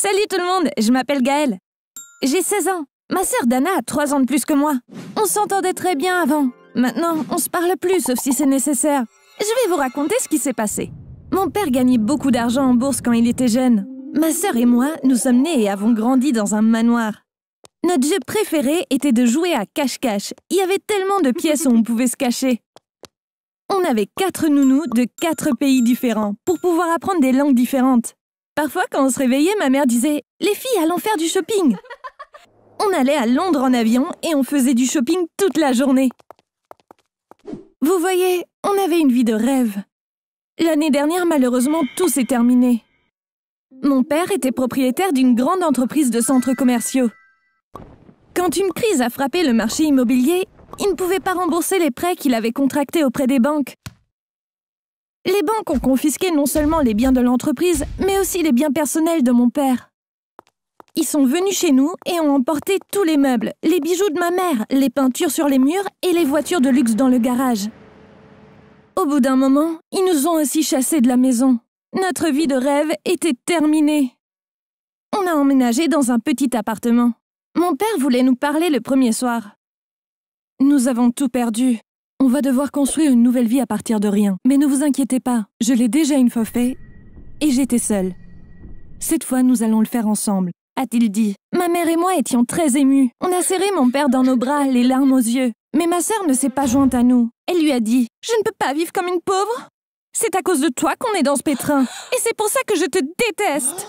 Salut tout le monde, je m'appelle Gaëlle. J'ai 16 ans. Ma sœur Dana a 3 ans de plus que moi. On s'entendait très bien avant. Maintenant, on se parle plus, sauf si c'est nécessaire. Je vais vous raconter ce qui s'est passé. Mon père gagnait beaucoup d'argent en bourse quand il était jeune. Ma sœur et moi, nous sommes nés et avons grandi dans un manoir. Notre jeu préféré était de jouer à cache-cache. Il y avait tellement de pièces où on pouvait se cacher. On avait 4 nounous de 4 pays différents pour pouvoir apprendre des langues différentes. Parfois, quand on se réveillait, ma mère disait « Les filles, allons faire du shopping !» On allait à Londres en avion et on faisait du shopping toute la journée. Vous voyez, on avait une vie de rêve. L'année dernière, malheureusement, tout s'est terminé. Mon père était propriétaire d'une grande entreprise de centres commerciaux. Quand une crise a frappé le marché immobilier, il ne pouvait pas rembourser les prêts qu'il avait contractés auprès des banques. Les banques ont confisqué non seulement les biens de l'entreprise, mais aussi les biens personnels de mon père. Ils sont venus chez nous et ont emporté tous les meubles, les bijoux de ma mère, les peintures sur les murs et les voitures de luxe dans le garage. Au bout d'un moment, ils nous ont aussi chassés de la maison. Notre vie de rêve était terminée. On a emménagé dans un petit appartement. Mon père voulait nous parler le premier soir. Nous avons tout perdu. On va devoir construire une nouvelle vie à partir de rien. Mais ne vous inquiétez pas, je l'ai déjà une fois fait et j'étais seule. Cette fois, nous allons le faire ensemble, a-t-il dit. Ma mère et moi étions très émus. On a serré mon père dans nos bras, les larmes aux yeux. Mais ma sœur ne s'est pas jointe à nous. Elle lui a dit « Je ne peux pas vivre comme une pauvre. C'est à cause de toi qu'on est dans ce pétrin. Et c'est pour ça que je te déteste. »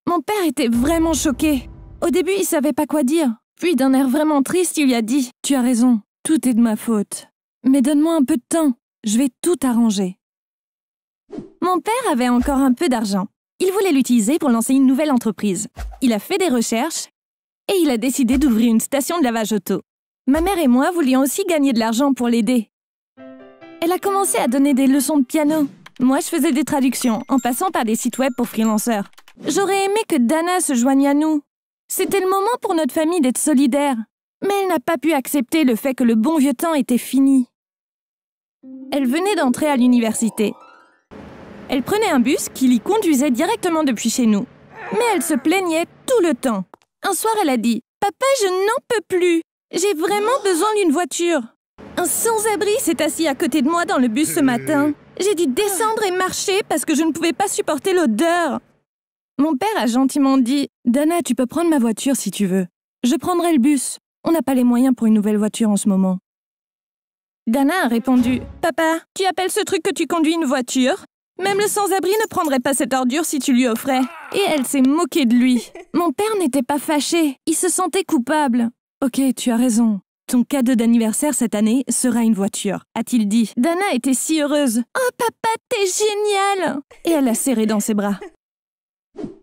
Mon père était vraiment choqué. Au début, il savait pas quoi dire. Puis, d'un air vraiment triste, il lui a dit « Tu as raison, tout est de ma faute. Mais donne-moi un peu de temps, je vais tout arranger. » Mon père avait encore un peu d'argent. Il voulait l'utiliser pour lancer une nouvelle entreprise. Il a fait des recherches et il a décidé d'ouvrir une station de lavage auto. Ma mère et moi voulions aussi gagner de l'argent pour l'aider. Elle a commencé à donner des leçons de piano. Moi, je faisais des traductions en passant par des sites web pour freelanceurs. J'aurais aimé que Dana se joigne à nous. C'était le moment pour notre famille d'être solidaire. Mais elle n'a pas pu accepter le fait que le bon vieux temps était fini. Elle venait d'entrer à l'université. Elle prenait un bus qui l'y conduisait directement depuis chez nous. Mais elle se plaignait tout le temps. Un soir, elle a dit « Papa, je n'en peux plus. J'ai vraiment besoin d'une voiture. » Un sans-abri s'est assis à côté de moi dans le bus ce matin. J'ai dû descendre et marcher parce que je ne pouvais pas supporter l'odeur. Mon père a gentiment dit « Dana, tu peux prendre ma voiture si tu veux. Je prendrai le bus. On n'a pas les moyens pour une nouvelle voiture en ce moment. » Dana a répondu « Papa, tu appelles ce truc que tu conduis une voiture? Même le sans-abri ne prendrait pas cette ordure si tu lui offrais. » Et elle s'est moquée de lui. Mon père n'était pas fâché. Il se sentait coupable. « Ok, tu as raison. Ton cadeau d'anniversaire cette année sera une voiture, a-t-il dit. Dana était si heureuse. « Oh papa, t'es génial !» Et elle l'a serré dans ses bras.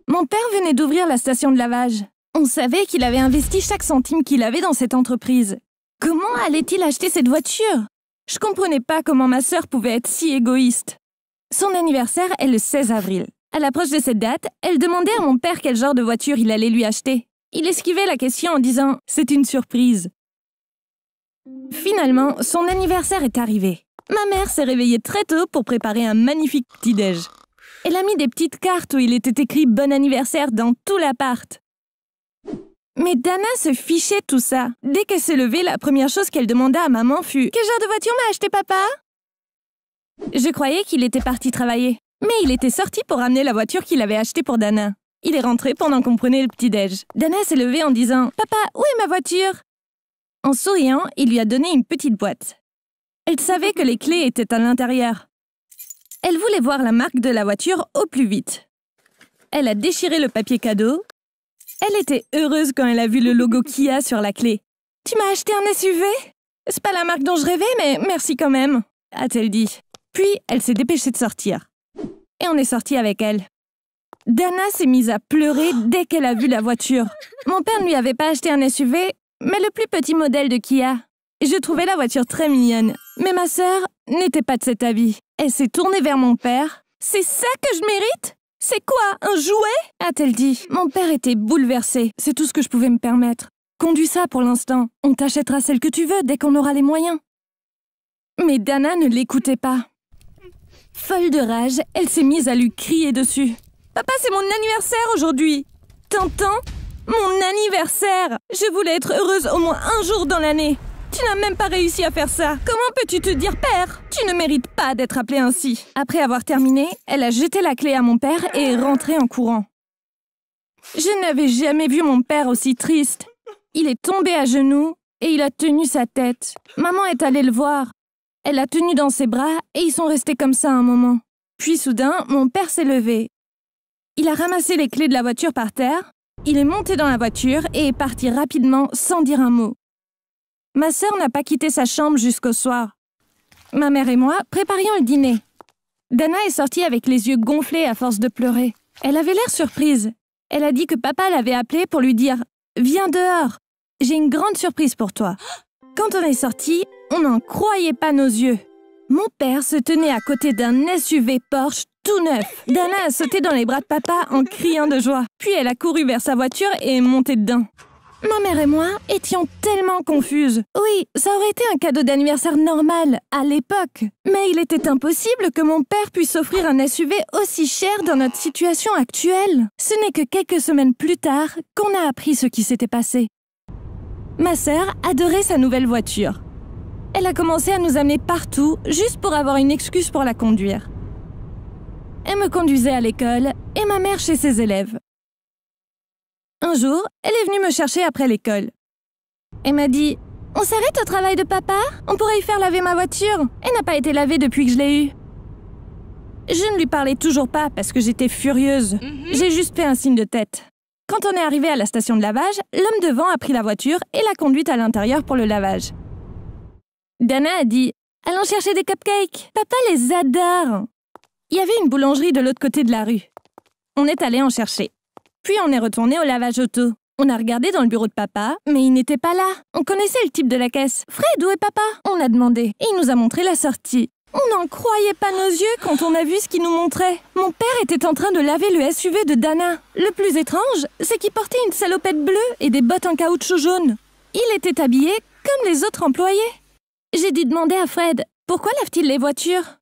Mon père venait d'ouvrir la station de lavage. On savait qu'il avait investi chaque centime qu'il avait dans cette entreprise. Comment allait-il acheter cette voiture? Je comprenais pas comment ma sœur pouvait être si égoïste. Son anniversaire est le 16 avril. À l'approche de cette date, elle demandait à mon père quel genre de voiture il allait lui acheter. Il esquivait la question en disant « C'est une surprise ». Finalement, son anniversaire est arrivé. Ma mère s'est réveillée très tôt pour préparer un magnifique petit-déj. Elle a mis des petites cartes où il était écrit « Bon anniversaire » dans tout l'appart. Mais Dana se fichait de tout ça. Dès qu'elle s'est levée, la première chose qu'elle demanda à maman fut « Quel genre de voiture m'a acheté papa ?» Je croyais qu'il était parti travailler. Mais il était sorti pour ramener la voiture qu'il avait achetée pour Dana. Il est rentré pendant qu'on prenait le petit-déj. Dana s'est levée en disant « Papa, où est ma voiture ?» En souriant, il lui a donné une petite boîte. Elle savait que les clés étaient à l'intérieur. Elle voulait voir la marque de la voiture au plus vite. Elle a déchiré le papier cadeau. Elle était heureuse quand elle a vu le logo Kia sur la clé. « Tu m'as acheté un SUV? C'est pas la marque dont je rêvais, mais merci quand même, » a-t-elle dit. Puis, elle s'est dépêchée de sortir. Et on est sorti avec elle. Dana s'est mise à pleurer dès qu'elle a vu la voiture. Mon père ne lui avait pas acheté un SUV, mais le plus petit modèle de Kia. Je trouvais la voiture très mignonne. Mais ma sœur n'était pas de cet avis. Elle s'est tournée vers mon père. « C'est ça que je mérite? C'est quoi, un jouet ?» a-t-elle dit. Mon père était bouleversé. C'est tout ce que je pouvais me permettre. Conduis ça pour l'instant. On t'achètera celle que tu veux dès qu'on aura les moyens. Mais Dana ne l'écoutait pas. Folle de rage, elle s'est mise à lui crier dessus. « Papa, c'est mon anniversaire aujourd'hui. T'entends? Mon anniversaire! Je voulais être heureuse au moins un jour dans l'année. Tu n'as même pas réussi à faire ça. Comment peux-tu te dire père? Tu ne mérites pas d'être appelée ainsi. Après avoir terminé, elle a jeté la clé à mon père et est rentrée en courant. Je n'avais jamais vu mon père aussi triste. Il est tombé à genoux et il a tenu sa tête. Maman est allée le voir. Elle l'a tenu dans ses bras et ils sont restés comme ça un moment. Puis soudain, mon père s'est levé. Il a ramassé les clés de la voiture par terre. Il est monté dans la voiture et est parti rapidement sans dire un mot. Ma sœur n'a pas quitté sa chambre jusqu'au soir. Ma mère et moi préparions le dîner. Dana est sortie avec les yeux gonflés à force de pleurer. Elle avait l'air surprise. Elle a dit que papa l'avait appelée pour lui dire « Viens dehors, j'ai une grande surprise pour toi ». Quand on est sorti, on n'en croyait pas nos yeux. Mon père se tenait à côté d'un SUV Porsche tout neuf. Dana a sauté dans les bras de papa en criant de joie. Puis elle a couru vers sa voiture et est montée dedans. Ma mère et moi étions tellement confuses. Oui, ça aurait été un cadeau d'anniversaire normal, à l'époque. Mais il était impossible que mon père puisse offrir un SUV aussi cher dans notre situation actuelle. Ce n'est que quelques semaines plus tard qu'on a appris ce qui s'était passé. Ma sœur adorait sa nouvelle voiture. Elle a commencé à nous amener partout, juste pour avoir une excuse pour la conduire. Elle me conduisait à l'école et ma mère chez ses élèves. Un jour, elle est venue me chercher après l'école. Elle m'a dit « On s'arrête au travail de papa? On pourrait y faire laver ma voiture. Elle n'a pas été lavée depuis que je l'ai eue. » Je ne lui parlais toujours pas parce que j'étais furieuse. J'ai juste fait un signe de tête. Quand on est arrivé à la station de lavage, l'homme devant a pris la voiture et l'a conduite à l'intérieur pour le lavage. Dana a dit « Allons chercher des cupcakes. Papa les adore. » Il y avait une boulangerie de l'autre côté de la rue. On est allé en chercher. Puis on est retourné au lavage auto. On a regardé dans le bureau de papa, mais il n'était pas là. On connaissait le type de la caisse. « Fred, où est papa ?» On a demandé et il nous a montré la sortie. On n'en croyait pas nos yeux quand on a vu ce qu'il nous montrait. Mon père était en train de laver le SUV de Dana. Le plus étrange, c'est qu'il portait une salopette bleue et des bottes en caoutchouc jaune. Il était habillé comme les autres employés. J'ai dû demander à Fred, pourquoi lave-t-il les voitures?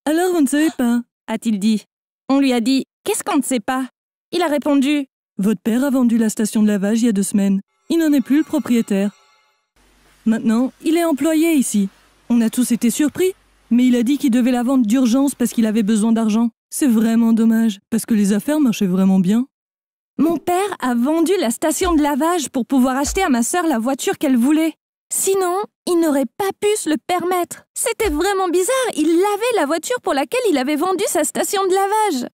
Alors vous ne savez pas, a-t-il dit. On lui a dit, qu'est-ce qu'on ne sait pas? Il a répondu, votre père a vendu la station de lavage il y a 2 semaines. Il n'en est plus le propriétaire. Maintenant, il est employé ici. On a tous été surpris, mais il a dit qu'il devait la vendre d'urgence parce qu'il avait besoin d'argent. C'est vraiment dommage, parce que les affaires marchaient vraiment bien. Mon père a vendu la station de lavage pour pouvoir acheter à ma sœur la voiture qu'elle voulait. Sinon, il n'aurait pas pu se le permettre. C'était vraiment bizarre, il lavait la voiture pour laquelle il avait vendu sa station de lavage.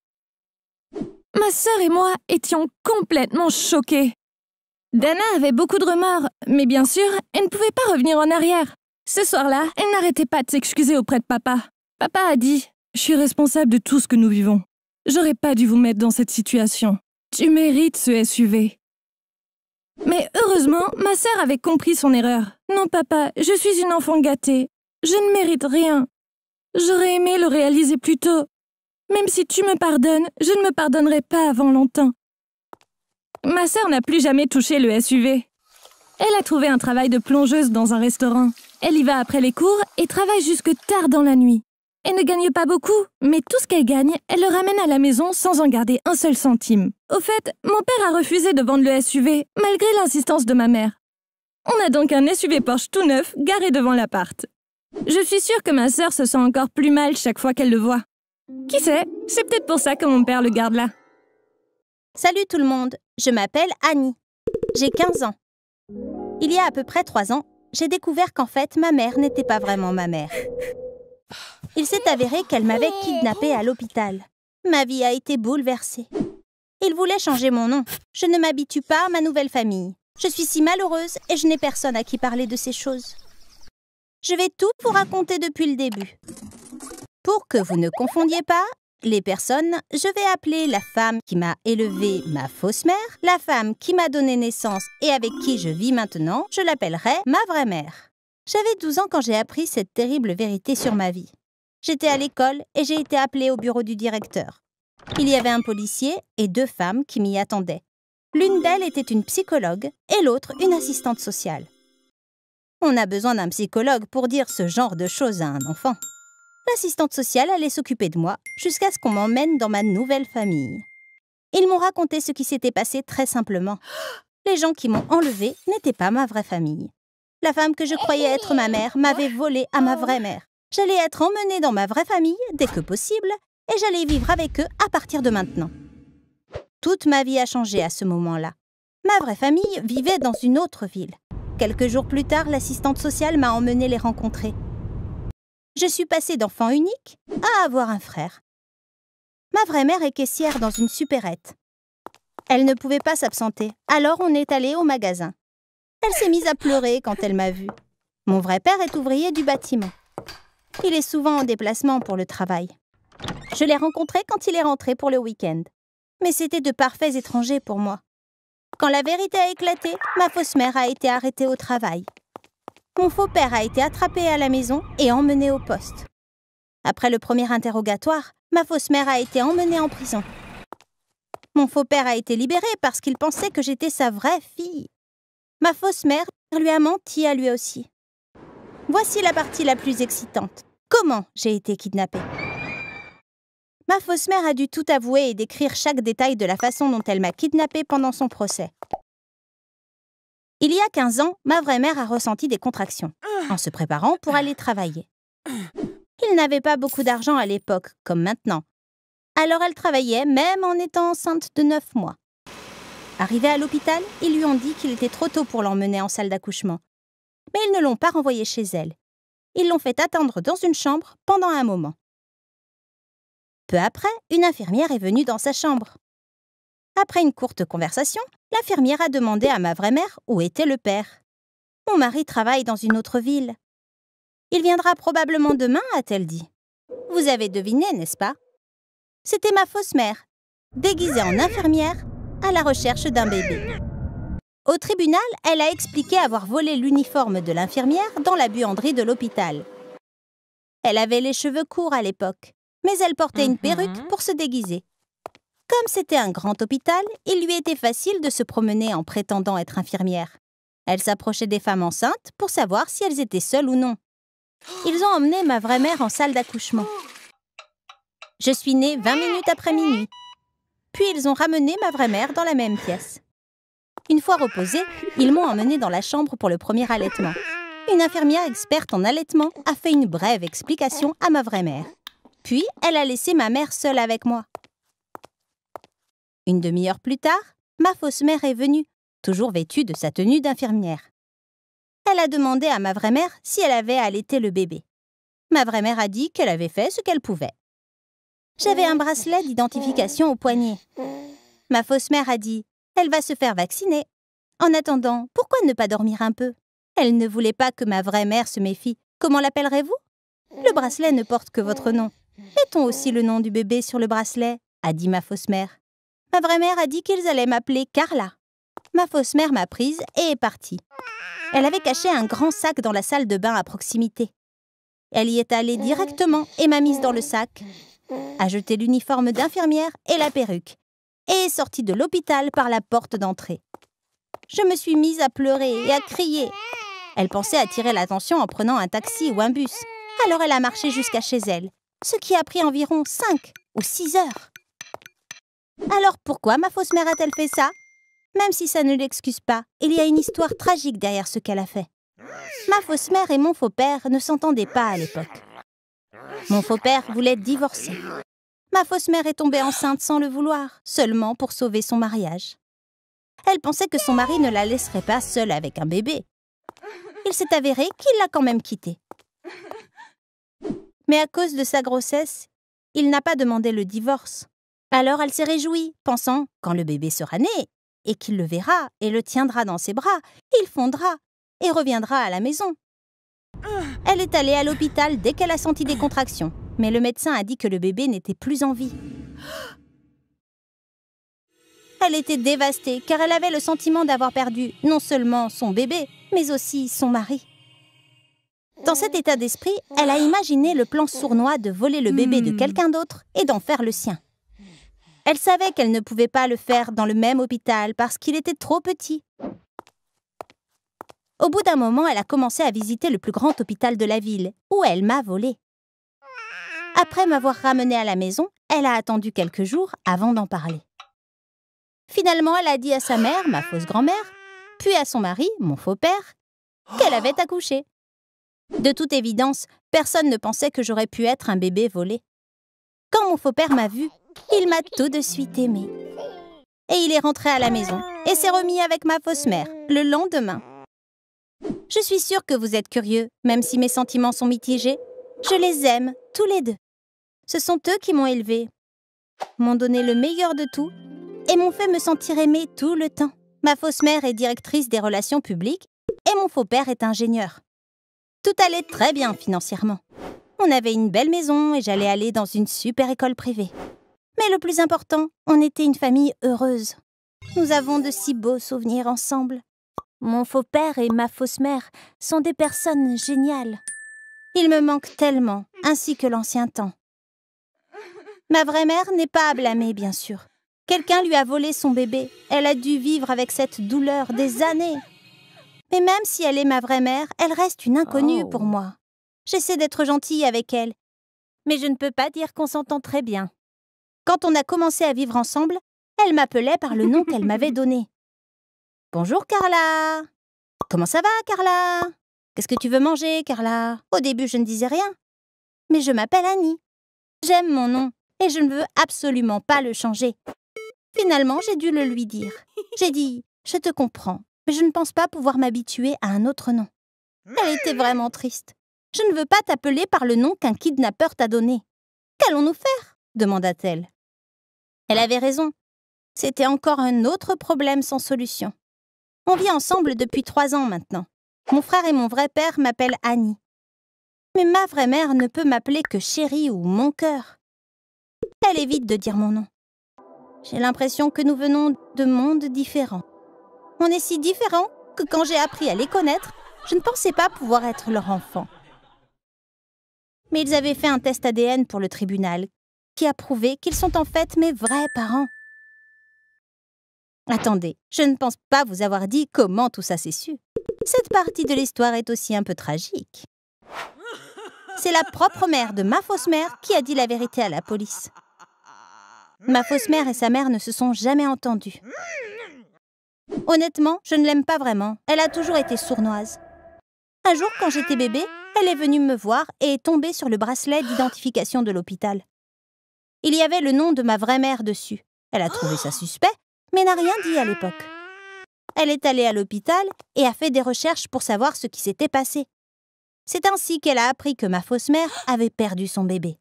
Ma sœur et moi étions complètement choqués. Dana avait beaucoup de remords, mais bien sûr, elle ne pouvait pas revenir en arrière. Ce soir-là, elle n'arrêtait pas de s'excuser auprès de papa. Papa a dit « Je suis responsable de tout ce que nous vivons. J'aurais pas dû vous mettre dans cette situation. Tu mérites ce SUV. » Mais heureusement, ma sœur avait compris son erreur. « Non, papa, je suis une enfant gâtée. Je ne mérite rien. J'aurais aimé le réaliser plus tôt. Même si tu me pardonnes, je ne me pardonnerai pas avant longtemps. » Ma sœur n'a plus jamais touché le SUV. Elle a trouvé un travail de plongeuse dans un restaurant. Elle y va après les cours et travaille jusque tard dans la nuit. Elle ne gagne pas beaucoup, mais tout ce qu'elle gagne, elle le ramène à la maison sans en garder un seul centime. Au fait, mon père a refusé de vendre le SUV, malgré l'insistance de ma mère. On a donc un SUV Porsche tout neuf, garé devant l'appart. Je suis sûre que ma sœur se sent encore plus mal chaque fois qu'elle le voit. Qui sait, c'est peut-être pour ça que mon père le garde là. Salut tout le monde, je m'appelle Annie. J'ai 15 ans. Il y a à peu près 3 ans, j'ai découvert qu'en fait, ma mère n'était pas vraiment ma mère. Il s'est avéré qu'elle m'avait kidnappée à l'hôpital. Ma vie a été bouleversée. Il voulait changer mon nom. Je ne m'habitue pas à ma nouvelle famille. Je suis si malheureuse et je n'ai personne à qui parler de ces choses. Je vais tout vous raconter depuis le début. Pour que vous ne confondiez pas, les personnes, je vais appeler la femme qui m'a élevée ma fausse mère, la femme qui m'a donné naissance et avec qui je vis maintenant, je l'appellerai ma vraie mère. J'avais 12 ans quand j'ai appris cette terrible vérité sur ma vie. J'étais à l'école et j'ai été appelée au bureau du directeur. Il y avait un policier et 2 femmes qui m'y attendaient. L'une d'elles était une psychologue et l'autre une assistante sociale. On a besoin d'un psychologue pour dire ce genre de choses à un enfant. L'assistante sociale allait s'occuper de moi jusqu'à ce qu'on m'emmène dans ma nouvelle famille. Ils m'ont raconté ce qui s'était passé très simplement. Les gens qui m'ont enlevée n'étaient pas ma vraie famille. La femme que je croyais être ma mère m'avait volée à ma vraie mère. J'allais être emmenée dans ma vraie famille dès que possible et j'allais vivre avec eux à partir de maintenant. Toute ma vie a changé à ce moment-là. Ma vraie famille vivait dans une autre ville. Quelques jours plus tard, l'assistante sociale m'a emmenée les rencontrer. Je suis passée d'enfant unique à avoir un frère. Ma vraie mère est caissière dans une supérette. Elle ne pouvait pas s'absenter, alors on est allé au magasin. Elle s'est mise à pleurer quand elle m'a vue. Mon vrai père est ouvrier du bâtiment. Il est souvent en déplacement pour le travail. Je l'ai rencontré quand il est rentré pour le week-end. Mais c'était de parfaits étrangers pour moi. Quand la vérité a éclaté, ma fausse mère a été arrêtée au travail. Mon faux père a été attrapé à la maison et emmené au poste. Après le premier interrogatoire, ma fausse mère a été emmenée en prison. Mon faux père a été libéré parce qu'il pensait que j'étais sa vraie fille. Ma fausse mère lui a menti à lui aussi. Voici la partie la plus excitante. Comment j'ai été kidnappée? Ma fausse mère a dû tout avouer et décrire chaque détail de la façon dont elle m'a kidnappée pendant son procès. Il y a 15 ans, ma vraie mère a ressenti des contractions, en se préparant pour aller travailler. Il n'avait pas beaucoup d'argent à l'époque, comme maintenant. Alors elle travaillait, même en étant enceinte de 9 mois. Arrivée à l'hôpital, ils lui ont dit qu'il était trop tôt pour l'emmener en salle d'accouchement. Mais ils ne l'ont pas renvoyée chez elle. Ils l'ont fait attendre dans une chambre pendant un moment. Peu après, une infirmière est venue dans sa chambre. Après une courte conversation, l'infirmière a demandé à ma vraie mère où était le père. « Mon mari travaille dans une autre ville. Il viendra probablement demain, a-t-elle dit. Vous avez deviné, n'est-ce pas? C'était ma fausse mère, déguisée en infirmière, à la recherche d'un bébé. Au tribunal, elle a expliqué avoir volé l'uniforme de l'infirmière dans la buanderie de l'hôpital. Elle avait les cheveux courts à l'époque, mais elle portait une perruque pour se déguiser. Comme c'était un grand hôpital, il lui était facile de se promener en prétendant être infirmière. Elle s'approchait des femmes enceintes pour savoir si elles étaient seules ou non. Ils ont emmené ma vraie mère en salle d'accouchement. Je suis née 20 minutes après minuit. Puis ils ont ramené ma vraie mère dans la même pièce. Une fois reposée, ils m'ont emmenée dans la chambre pour le premier allaitement. Une infirmière experte en allaitement a fait une brève explication à ma vraie mère. Puis, elle a laissé ma mère seule avec moi. Une demi-heure plus tard, ma fausse mère est venue, toujours vêtue de sa tenue d'infirmière. Elle a demandé à ma vraie mère si elle avait allaité le bébé. Ma vraie mère a dit qu'elle avait fait ce qu'elle pouvait. J'avais un bracelet d'identification au poignet. Ma fausse mère a dit « Elle va se faire vacciner. En attendant, pourquoi ne pas dormir un peu? Elle ne voulait pas que ma vraie mère se méfie. Comment l'appellerez-vous? Le bracelet ne porte que votre nom. Mettons aussi le nom du bébé sur le bracelet, a dit ma fausse mère. Ma vraie mère a dit qu'ils allaient m'appeler Carla. Ma fausse mère m'a prise et est partie. Elle avait caché un grand sac dans la salle de bain à proximité. Elle y est allée directement et m'a mise dans le sac, a jeté l'uniforme d'infirmière et la perruque, et est sortie de l'hôpital par la porte d'entrée. Je me suis mise à pleurer et à crier. Elle pensait attirer l'attention en prenant un taxi ou un bus. Alors elle a marché jusqu'à chez elle, ce qui a pris environ 5 ou 6 heures. Alors pourquoi ma fausse mère a-t-elle fait ça? Même si ça ne l'excuse pas, il y a une histoire tragique derrière ce qu'elle a fait. Ma fausse mère et mon faux père ne s'entendaient pas à l'époque. Mon faux père voulait divorcer. Ma fausse mère est tombée enceinte sans le vouloir, seulement pour sauver son mariage. Elle pensait que son mari ne la laisserait pas seule avec un bébé. Il s'est avéré qu'il l'a quand même quittée. Mais à cause de sa grossesse, il n'a pas demandé le divorce. Alors elle s'est réjouie, pensant, quand le bébé sera né, et qu'il le verra et le tiendra dans ses bras, il fondra et reviendra à la maison. Elle est allée à l'hôpital dès qu'elle a senti des contractions, mais le médecin a dit que le bébé n'était plus en vie. Elle était dévastée car elle avait le sentiment d'avoir perdu non seulement son bébé, mais aussi son mari. Dans cet état d'esprit, elle a imaginé le plan sournois de voler le bébé de quelqu'un d'autre et d'en faire le sien. Elle savait qu'elle ne pouvait pas le faire dans le même hôpital parce qu'il était trop petit. Au bout d'un moment, elle a commencé à visiter le plus grand hôpital de la ville, où elle m'a volé. Après m'avoir ramenée à la maison, elle a attendu quelques jours avant d'en parler. Finalement, elle a dit à sa mère, ma fausse grand-mère, puis à son mari, mon faux père, qu'elle avait accouché. De toute évidence, personne ne pensait que j'aurais pu être un bébé volé. Quand mon faux père m'a vue, il m'a tout de suite aimée. Et il est rentré à la maison et s'est remis avec ma fausse mère le lendemain. Je suis sûre que vous êtes curieux, même si mes sentiments sont mitigés. Je les aime, tous les deux. Ce sont eux qui m'ont élevée, m'ont donné le meilleur de tout et m'ont fait me sentir aimée tout le temps. Ma fausse mère est directrice des relations publiques et mon faux père est ingénieur. Tout allait très bien financièrement. On avait une belle maison et j'allais aller dans une super école privée. Mais le plus important, on était une famille heureuse. Nous avons de si beaux souvenirs ensemble. Mon faux père et ma fausse mère sont des personnes géniales. Ils me manquent tellement, ainsi que l'ancien temps. Ma vraie mère n'est pas à blâmer, bien sûr. Quelqu'un lui a volé son bébé. Elle a dû vivre avec cette douleur des années. Mais même si elle est ma vraie mère, elle reste une inconnue pour moi. J'essaie d'être gentille avec elle, mais je ne peux pas dire qu'on s'entend très bien. Quand on a commencé à vivre ensemble, elle m'appelait par le nom qu'elle m'avait donné. « Bonjour Carla !»« Comment ça va Carla ?»« Qu'est-ce que tu veux manger Carla ?» Au début, je ne disais rien. Mais je m'appelle Annie. J'aime mon nom et je ne veux absolument pas le changer. Finalement, j'ai dû le lui dire. J'ai dit « Je te comprends, mais je ne pense pas pouvoir m'habituer à un autre nom. » Elle était vraiment triste. « Je ne veux pas t'appeler par le nom qu'un kidnappeur t'a donné. »« Qu'allons-nous faire ?» demanda-t-elle. Elle avait raison. C'était encore un autre problème sans solution. On vit ensemble depuis 3 ans maintenant. Mon frère et mon vrai père m'appellent Annie. Mais ma vraie mère ne peut m'appeler que chérie ou mon cœur. Elle évite de dire mon nom. J'ai l'impression que nous venons de mondes différents. On est si différents que quand j'ai appris à les connaître, je ne pensais pas pouvoir être leur enfant. Mais ils avaient fait un test ADN pour le tribunal, qui a prouvé qu'ils sont en fait mes vrais parents. Attendez, je ne pense pas vous avoir dit comment tout ça s'est su. Cette partie de l'histoire est aussi un peu tragique. C'est la propre mère de ma fausse mère qui a dit la vérité à la police. Ma fausse mère et sa mère ne se sont jamais entendues. Honnêtement, je ne l'aime pas vraiment. Elle a toujours été sournoise. Un jour, quand j'étais bébé, elle est venue me voir et est tombée sur le bracelet d'identification de l'hôpital. Il y avait le nom de ma vraie mère dessus. Elle a trouvé ça suspect, mais n'a rien dit à l'époque. Elle est allée à l'hôpital et a fait des recherches pour savoir ce qui s'était passé. C'est ainsi qu'elle a appris que ma fausse mère avait perdu son bébé.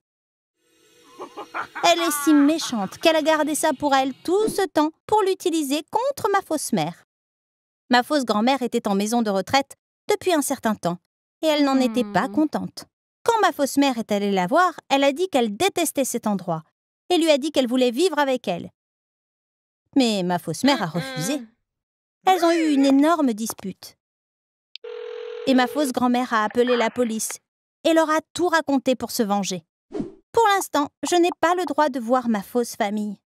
Elle est si méchante qu'elle a gardé ça pour elle tout ce temps pour l'utiliser contre ma fausse mère. Ma fausse grand-mère était en maison de retraite depuis un certain temps et elle n'en était pas contente. Quand ma fausse mère est allée la voir, elle a dit qu'elle détestait cet endroit et lui a dit qu'elle voulait vivre avec elle. Mais ma fausse mère a refusé. Elles ont eu une énorme dispute. Et ma fausse grand-mère a appelé la police et leur a tout raconté pour se venger. Pour l'instant, je n'ai pas le droit de voir ma fausse famille.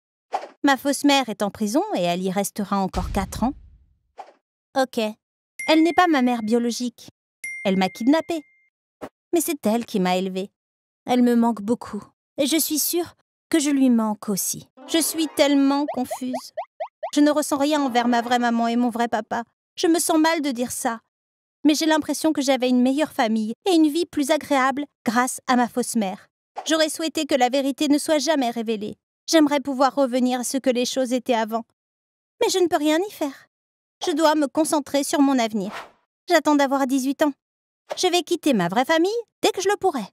Ma fausse mère est en prison et elle y restera encore 4 ans. Ok, elle n'est pas ma mère biologique. Elle m'a kidnappée. Mais c'est elle qui m'a élevée. Elle me manque beaucoup et je suis sûre que je lui manque aussi. Je suis tellement confuse. Je ne ressens rien envers ma vraie maman et mon vrai papa. Je me sens mal de dire ça. Mais j'ai l'impression que j'avais une meilleure famille et une vie plus agréable grâce à ma fausse mère. J'aurais souhaité que la vérité ne soit jamais révélée. J'aimerais pouvoir revenir à ce que les choses étaient avant. Mais je ne peux rien y faire. Je dois me concentrer sur mon avenir. J'attends d'avoir 18 ans. Je vais quitter ma vraie famille dès que je le pourrai.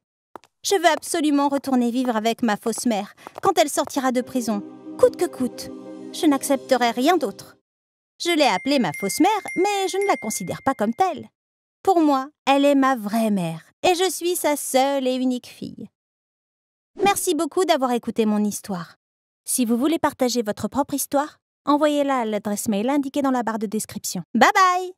Je veux absolument retourner vivre avec ma fausse mère quand elle sortira de prison, coûte que coûte. Je n'accepterai rien d'autre. Je l'ai appelée ma fausse mère, mais je ne la considère pas comme telle. Pour moi, elle est ma vraie mère et je suis sa seule et unique fille. Merci beaucoup d'avoir écouté mon histoire. Si vous voulez partager votre propre histoire, envoyez-la à l'adresse mail indiquée dans la barre de description. Bye bye!